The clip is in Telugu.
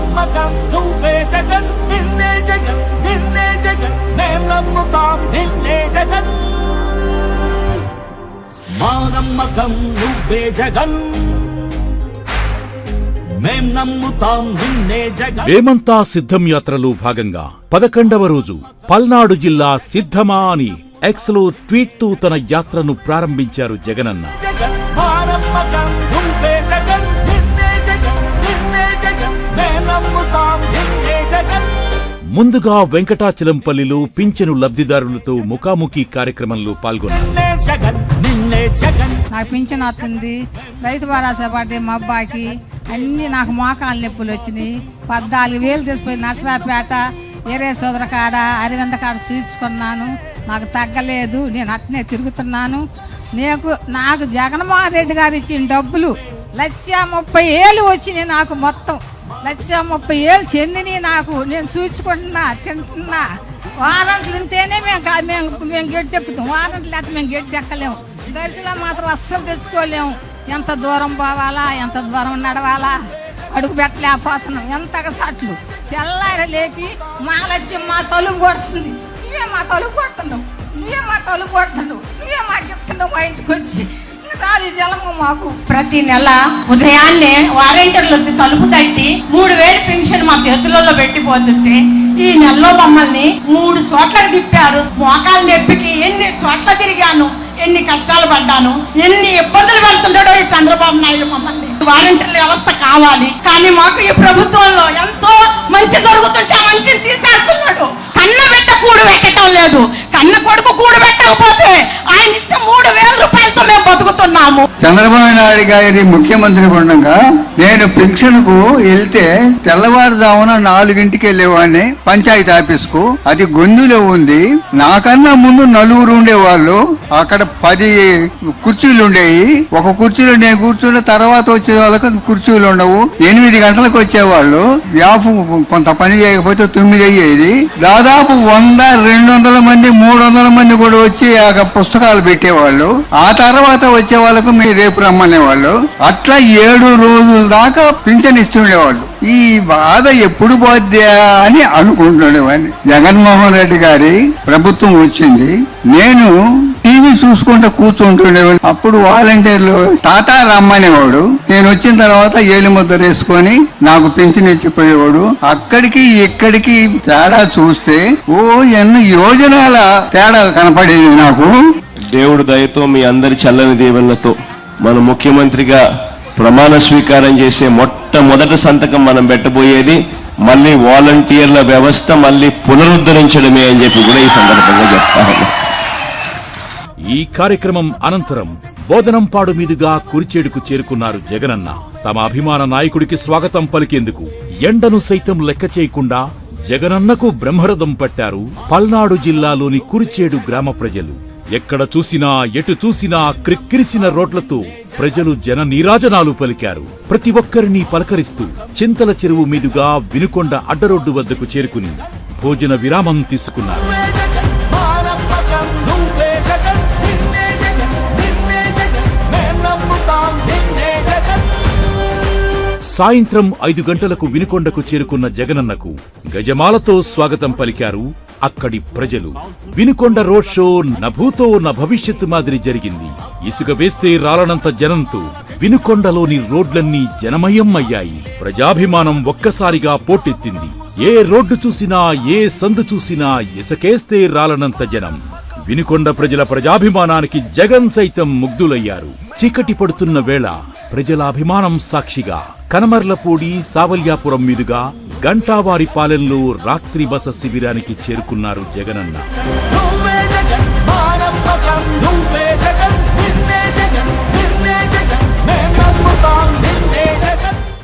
నమ్మకం నువ్వే జగన్, నిన్నే జగన్, నిన్నే జగన్, మేం నమ్ముతాం నిన్నే జగన్. మా నమ్మకం నువ్వే జగన్, మేం నమ్ముతాం నిన్నే జగన్. మేమంతా సిద్ధం యాత్రలో భాగంగా 11వ రోజు పల్నాడు జిల్లా సిద్ధమా అని ఎక్స్ లో ట్వీట్ తో తన యాత్రను ప్రారంభించారు జగనన్న. ముందుగా వెంకటాచలంపల్లిలో పింఛను లబ్ధిదారులతో ముఖాముఖి కార్యక్రమంలో పాల్గొన్నారు. నాకు పింఛన్ వస్తుంది, రైతు భరోసా పడ్డే మా అబ్బాయికి అన్ని నాకు మోకాలు నొప్పులు వచ్చినాయి. 14,000 తీసుకుపోయి నట్రాపేట ఏరే సోదర కాడ అరవింద కాడ చూసుకున్నాను, నాకు తగ్గలేదు. నేను అట్నే తిరుగుతున్నాను. నాకు జగన్మోహన్ రెడ్డి గారు ఇచ్చిన డబ్బులు 1,30,000 వచ్చినాయి. నాకు మొత్తం 1,30,000 చెందిని నాకు. నేను చూసుకుంటున్నా, తింటున్నా. వారంట్లు ఉంటేనే మేము గెడ్డెక్కుతాం, వారంట్లు లేకపోతే మేము గెడ్డెక్కలేము. గరిలో మాత్రం అస్సలు తెచ్చుకోలేము. ఎంత దూరం పోవాలా, ఎంత దూరం నడవాలా, అడుగు పెట్టలేకపోతున్నాం. ఎంతగా సట్లు తెల్లారి లేకి మాలచ్చి మా తలుపు కొడుతుంది. నువ్వే మా తలుపు కొడుతున్నావు, నువ్వే మా తలుపు కొడుతున్నావు, నువ్వే మాకు ఇస్తున్నావు. మా ఇంటికి వచ్చి జలము మాకు ప్రతి నెల ఉదయాన్నే వాలంటీర్లు వచ్చి తలుపు తట్టి 3,000 పెన్షన్ మా చేతులలో పెట్టిపోతుంటే ఈ నెలలో మమ్మల్ని 3 చోట్లకు తిప్పారు. మోకాలు నొప్పికి ఎన్ని చోట్ల తిరిగాను, ఎన్ని కష్టాలు పడ్డాను, ఎన్ని ఇబ్బందులు పెడుతుంటాడో ఈ చంద్రబాబు నాయుడు మమ్మల్ని. వాలంటీర్ల వ్యవస్థ కావాలి, కానీ మాకు ఈ ప్రభుత్వంలో ఎంతో మంచి జరుగుతుంటే ఆ మంచిని తీసేస్తున్నాడు. కన్న బిడ్డ కూడు పెట్టడం లేదు, కన్న కొడుకు కూడు పెట్టకపోతే ఆయన ఇచ్చే 3,000 రూపాయలతో మేము బతుకుతున్నాము. చంద్రబాబు నాయుడు గారి ముఖ్యమంత్రి ఉండగా నేను పెన్షన్ కు వెళ్తే తెల్లవారుజామున 4 వెళ్ళేవాడిని పంచాయతీ ఆఫీస్ కు. అది గొంతులో ఉంది. నాకన్నా ముందు 4 ఉండేవాళ్ళు. అక్కడ 10 కుర్చీలు ఉండేవి. ఒక కుర్చీలో నేను కూర్చున్న తర్వాత వచ్చే వాళ్ళకు కుర్చీలు ఉండవు. 8 గంటలకు వచ్చేవాళ్ళు. వ్యాపు కొంత పని చేయకపోతే 9 అయ్యేది. దాదాపు 100-200 మంది 300 మంది కూడా వచ్చి పుస్తకాలు పెట్టేవాళ్ళు. ఆ తర్వాత వచ్చే వాళ్ళకు మీరు రేపు రమ్మనేవాళ్ళు. అట్లా 7 రోజుల దాకా పింఛన్ ఇస్తుండేవాళ్ళు. ఈ బాధ ఎప్పుడు పోద్దా అని అనుకుంటుండేవాడిని. జగన్మోహన్ రెడ్డి గారి ప్రభుత్వం వచ్చింది. నేను టీవీ చూసుకుంటూ కూర్చుంటుండేవాడు. అప్పుడు వాలంటీర్లు తాతా రమ్మనేవాడు. నేను వచ్చిన తర్వాత ఏలి ముద్ర వేసుకొని నాకు పింఛన్ ఇచ్చిపోయేవాడు. అక్కడికి ఇక్కడికి తేడా చూస్తే ఎన్ని యోజనాల తేడా కనపడేది నాకు. దేవుడు దయతో మీ అందరి చల్లని దీవెనలతో మన ముఖ్యమంత్రిగా ప్రమాణ స్వీకారం చేసే మొట్టమొదటి సంతకం మనం పెట్టబోయేది మళ్ళీ వాలంటీర్ల వ్యవస్థ మళ్ళీ పునరుద్ధరించడమే అని చెప్పి కూడా ఈ సందర్భంగా చెప్తాను. ఈ కార్యక్రమం అనంతరం బోధనంపాడు మీదుగా కురిచేడుకు చేరుకున్నారు జగనన్న. తమ అభిమాన నాయకుడికి స్వాగతం పలికేందుకు ఎండను సైతం లెక్క చేయకుండా జగనన్నకు బ్రహ్మరథం పట్టారు పల్నాడు జిల్లాలోని కురిచేడు గ్రామ ప్రజలు. ఎక్కడ చూసినా ఎటు చూసినా క్రిక్కిరిసిన రోడ్లతో ప్రజలు జన నీరాజనాలు పలికారు. ప్రతి ఒక్కరినీ పలకరిస్తూ చింతల చెరువు మీదుగా వినుకొండ అడ్డరోడ్డు వద్దకు చేరుకుని భోజన విరామం తీసుకున్నారు. సాయంత్రం 5 గంటలకు వినుకొండకు చేరుకున్న జగనన్నకు గజమాలతో స్వాగతం పలికారు అక్కడి ప్రజలు. వినుకొండ రోడ్ షో నభూతో న భవిష్యత్తు మాదిరి జరిగింది. ఇసుక వేస్తే రాలనంత జనంతో వినుకొండలోని రోడ్లన్నీ జనమయం అయ్యాయి. ప్రజాభిమానం ఒక్కసారిగా పోటెత్తింది. ఏ రోడ్డు చూసినా, ఏ సందు చూసినా ఇసుకేస్తే రాలనంత జనం. వినుకొండ ప్రజల ప్రజాభిమానానికి జగన్ సైతం ముగ్ధులయ్యారు. చీకటి పడుతున్న వేళ ప్రజల అభిమానం సాక్షిగా కనమర్లపూడి సావల్యాపురం మీదుగా గంటావారిపాలెంలో రాత్రి బస శిబిరానికి చేరుకున్నారు జగనన్న.